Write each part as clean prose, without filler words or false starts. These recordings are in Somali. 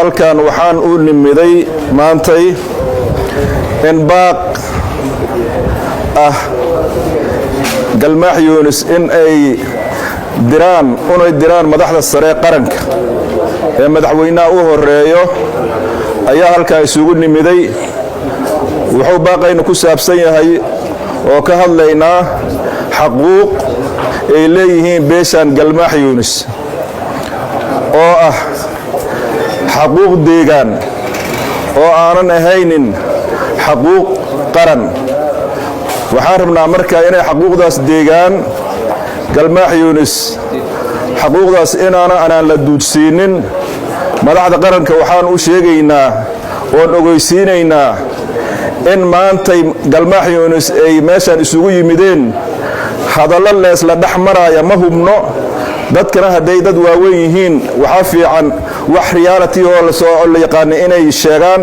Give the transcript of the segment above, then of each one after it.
halkan waxaan u nimiday maantay in baaq galmaax yuunis in ay diraan madaxda sare qaranka ee madaxweynaha u horeeyo ayaa halkaa isugu nimiday. wuxuu baaqayna ku saabsan yahay oo ka hadlaynaa xaquuq ay leeyihiin beeshan galmaax yuunis oo xaquuq deegaan oo aanan ahaynin xaquuq qaran. waxaan rabnaa markaa inay xaquuqdaas deegaan galmaax yuunis xaquuqdaas aanaan la duudsiinin. madaxda qaranka waxaan u sheegaynaa oon ogeysiinaynaa in maantay galmaax yuunis ay meeshaan isugu yimideen hadallo leesla dhex maraya ma hubno. dadkana hadday dad waaweyn yihiin waxaa fiican wax reality oo la yaqaana inay sheegaan,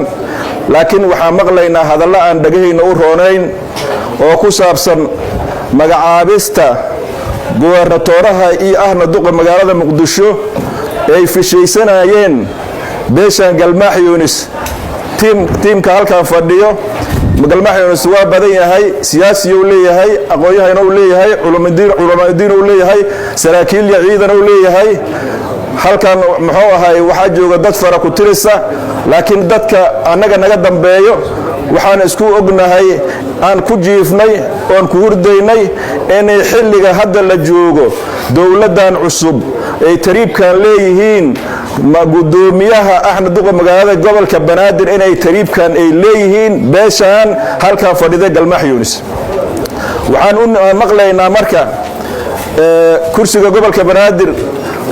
laakiin waxaan maqlaynaa hadallo aan dhagahayna u roonayn oo ku saabsan magacaabista gubernatooraha iyo ahna duqa magaalada muqdisho ay fishaysanayeen beeshan galmaax yuunis. tiimka halkan fadhiyo galmaax yuunis waa badan yahay, siyaasi uu leeyahay, aqoon-yahan uu leeyahay, culamaadiin uu leeyahay, saraakiil iyo ciidan uu leeyahay. halkan muxuu ahay waxaa jooga dad fara ku tirisa, laakiin dadka annaga naga dambeeyo waxaan isku ognahay aan ku jiifnay oon ku hurdaynay inay xilliga hadda la joogo dowladdan cusub ay tariibkan leeyihiin gudoomiyaha ahna duqa magaalada gobolka banaadir inay tariibkan ay leeyihiin beeshan halkan fadhida galmaax yuunis. waxaan u maqlaynaa marka kursiga gobolka banaadir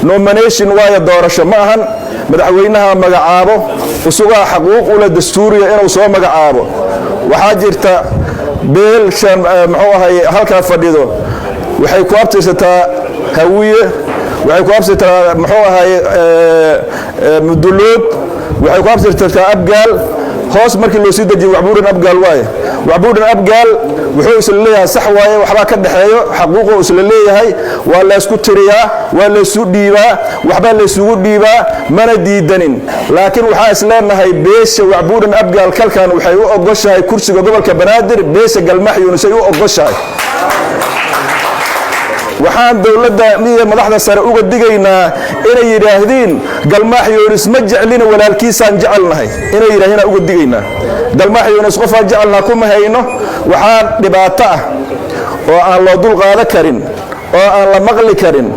nomination waayo doorasho ma ahan, madaxweynaha magacaabo usugaa xaquuq u leh dastuuriya inuu soo magacaabo. waxaa jirta beelshan muxuu ahay halkaa fadhido waxay ku abtirsataa hawiye, waxay ku abtirsataa muxuu ahay mudulood, waxay ku abtirsataa abgaal. hoos markii loo sii dejiyo waxbuuran abgaal waaye. waxbuuran abgaal wuxuu isla leeyahay sax waaye, waxbaa ka dhaxeeyo xaquuquu isla leeyahay, waa laysku tiriyaa, waa laysu dhiibaa, waxbaa laysugu dhiibaa, mana diidanin. laakiin waxaa isleenahay beesha waxbuuran abgaal kalkan waxay u ogoshahay kursiga gobolka banaadir, beesha galmaax yuunis ay u ogoshahay. waxaan dowladda iyo madaxda sare uga digaynaa inay yidhaahdiin galmaax yuunis ma jeclina walaalkiisaan jecelnahay inay yidhahdeen uga digaynaa. galmaax yuunis qofaan jecelnaa kuma hayno. waxaa dhibaato oo aan loo dulqaadan karin oo aan la maqli karin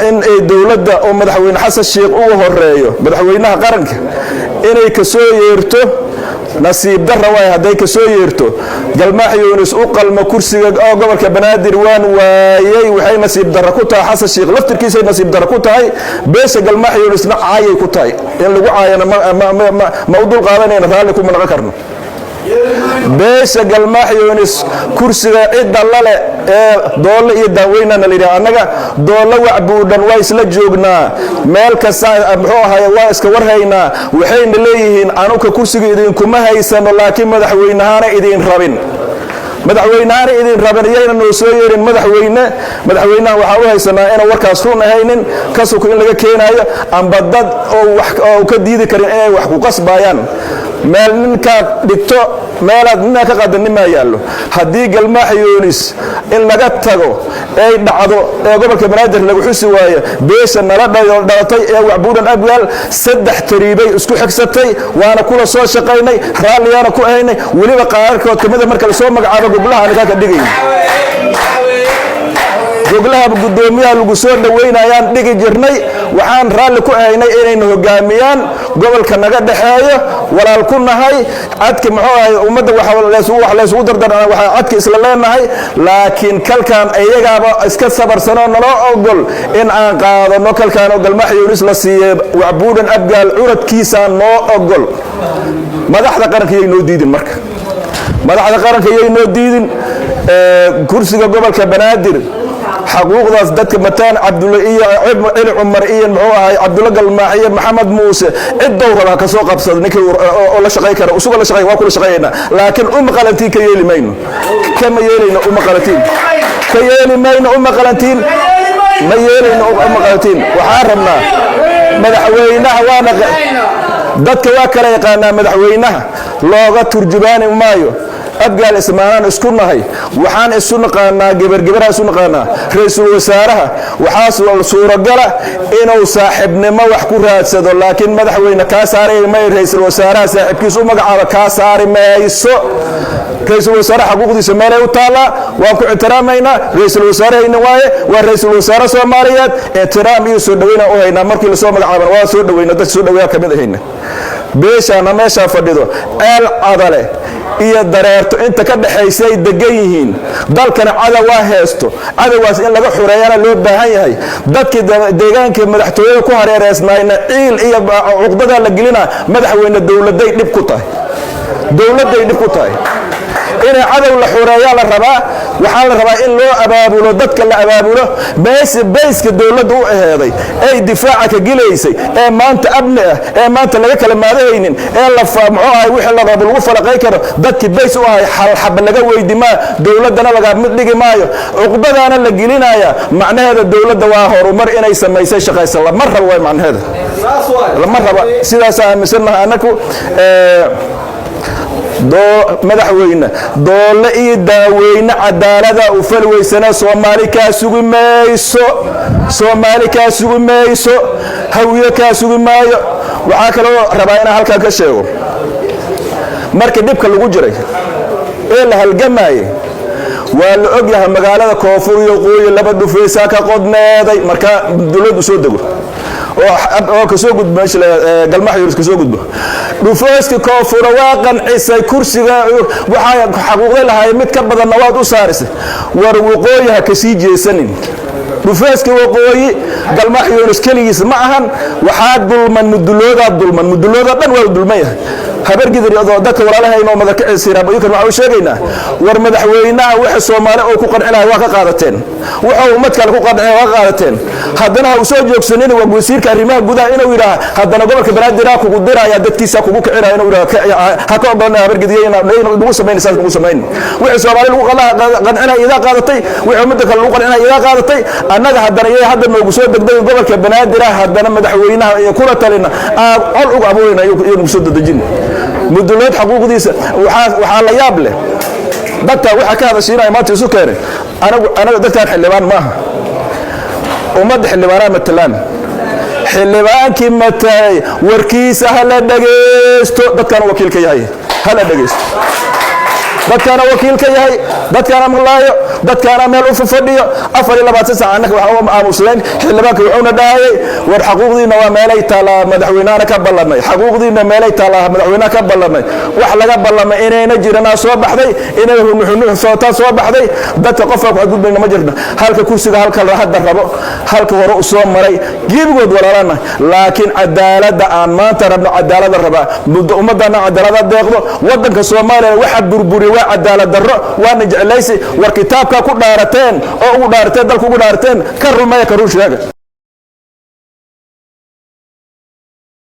in ay dowladda oo madaxweyne xasan sheekh ugu horeeyo madaxweynaha qaranka inay ka soo yeerto nasiib darra waay hadday ka soo yeerto galmaax yuunis u qalmo kursiga gobolka banaadir waan waayay. waxay nasiib darra ku tahay xasan sheekh laftirkiisay nasiib darra ku tahay, beesha galmaax yuunisna caayay ku tahay. in lagu caayana ma u dulqaadanayna raalli kuma naqon karno. beesha galmaax yuunis kursiga cidda lale ee doolle iyo daaweynana la yidhaha annaga doolle wacbuudhan waa isla joognaa, meel kasta muxuu ahaye waa iska warhaynaa. waxayna leeyihiin anuka kursiga idinkuma haysano, laakiin madaxweynahaana idin rabin. madaxweynahaana idin rabin iyayna noo soo yeerin madaxweynaha waxaa u haysanaa inaan warkaas run ahaynin, kasuku in laga keenaayo amba dad oo ka diidi karin inay wax ku qasbayaan. meel ninkaad dhigto meelaad ninaa ka qadan nimaa yaallo. haddii galmaax yuunis in laga tago ay dhacdo ee gobolka banaadir lagu xusi waayo beesha nala dhalatay ee waxbuuran abgaal 3 tariibay isku xigsatay, waana kula soo shaqaynay, raalliyaana ku ahaynay. weliba qaarkood kamida marka la soo magacaabo gobolaha anigaa ka dhigay gobolaha gudoomiyaha lagu soo dhaweynayaan dhigi jirnay. waxaan raalli ku ahaynay inayna hogaamiyaan gobolka naga dhaxeeyo, walaal ku nahay. cadka muxuu ahay ummadda wax laysugu dardarana waxaa cadka isla leenahay, laakiin kalkan iyagaaba iska sabarsanoo naloo ogol in aan qaadano kalkan oo galmaax yuunis la siiyey waxbuuran abgaal curadkiisaan noo ogol. madaxda qaranka yay noo diidin marka madaxda qaranka yay noo diidin. kursiga gobolka banaadir xaquuqdaas dadka mataan cabdulla iyo cili cumar iyo muxuu ahay cabdulla galmaax iyo maxamed muuse cidow raba ka soo qabsada ninkii oo la shaqay kara usuga la shaqay waa kula shaqaynaa, laakiin uma qalantiin ka yeeli mayno. kama yeelayno uma qalantiin ka yeeli mayno uma qalantiin ma yeelayno uma qalantiin. waxaan rabnaa madaxweynaha waana dadka waa kala yaqaanaa madaxweynaha looga turjubaani maayo abgaal ismaanaan isku nahay waxaan isu naqaanaa gebargebaraa isu naqaanaa ra'iisul wasaaraha waxaa suuragala inuu saaxiibnimo wax ku raadsado laakiin madaxweyne kaa saari may ra'iisul wasaaraha saaxiibkiisu magacaaba kaa saari mayso ra'iisul wasaaraha xuquuqdiisa meelay u taala waan ku ixtiraamaynaa ra'iisul wasaarahayna waaye waa ra'iisul wasaare Soomaaliyeed ixtiraam iyo soo dhaweyn u haynaa markii la soo magacaabo waa soo dhaweynaa dad soo dhaweeya kamid ahayna beeshana meesha fadhido eel adale iyo dareerto inta ka dhaxaysay ay degan yihiin dalkana cadow waa heesto cadowgaas in laga xureeyana loo baahan yahay dadkii deegaanka madaxtooyada ku hareereysnaayna ciil iyo cuqdada la gelina madaxweyne dawladay dhib ku tahay inay cadow la xureeyaa la rabaa waxaa la rabaa in loo abaabulo dadka la abaabulo bayska dawladda u aheeday ay difaaca ka gilaysay ee maanta abni ah ee maanta laga kala maadahaynin ee la faamco ahay wixii la rabo lagu falaqay karo dadkii bays u ahay xalxab laga weydimaa dawladdana laga mid dhigi maayo cuqdadaana la gelinaya macnaheeda dawladda waa horumar inay samaysay shaqaysan lama rabo way macnaheeda lama rabo sidaas aaminsannahay anaku madaxweyne doole iyo daaweyne cadaalada u falweysana Soomaali ka sugi mayso hawiye ka sugi maayo waxa kale oo rabaa inaan halka ka sheego markii dibka lagu jiray ee la halgamay waa la og yahay magaalada Koonfur iyo Waqooyi laba dhufaysa ka qodneeday marka dawladdu soo dago oo ka soo gudbo galmaxyuus ka soo gudbo dhufayska Koonfur waa qancisay kursiga waxa xaquuqda lahayd mid ka badan nawaad u saarisay war Waqooyi ha ka sii jeesanin dhufayska Waqooyi galmaxyuus kaligiis ma ahan waxa dulman mudulooda dhan waa dulmaya habar gidir iyo dadka walaalahayna madaxciisa rabayo waxa uu sheegaynaa war madaxweynaha waxa Soomaali oo ku qancinaay waa ka qaadateen waxa ummad kale ku qancinaay waa qaadateen haddana uu soo joogsaneen waa wasiirka arrimaha gudaha inuu yiraahdo haddana gobolka Banaadir ku diraya dadkiisa kugu kicinaa inuu yiraahdo ha ka odan habar gidirayna lagu sameeyay waxa Soomaali lagu qancinaay ida qaadatay waxa ummad kale lagu qancinaay ida qaadatay annaga haddana hadda noogu soo degday gobolka Banaadir haddana madaxweynaha iyo kula talina col ugu abuurina iyo soo dadajin mudulad xuquuqdiisa waxa la yaab leh dadka waxa ka hadashiinay maanta isu keenay anagu dadka xildhibaan maaha ummad xildhibaanada matalaan xildhibaankii matay warkiisa hala dhageysto dadkan wakiilka yahay hala dhageysto dadkana wakiilka yahay dadkana malaayo dadkana meel u fadhiyo 24 saac anaka waxa aamusleen xildhibaanka wuxuuna dhaayay war xuquuqdiina waa meelay taala madaxweynaha ka ballanay xuquuqdiina meelay taala madaxweynaha ka ballanay wax laga ballamay inayna jirana soo baxday inay nuxnuux soo baxday dadka qofka ku gudbayna ma jirna halka kursiga halka la hadda rabo halka hore u soo maray giibgood walaalana laakiin cadaalada aan maanta rabno cadaalada raba ummadana cadaalada deeqdo wadanka Soomaaliya waxa burburi cadaalad darro waana jeclaysi war kitaabka ku dhaarateen oo ugu dhaarteen dalku ugu dhaarteen ka rumeeya ka ruushaaga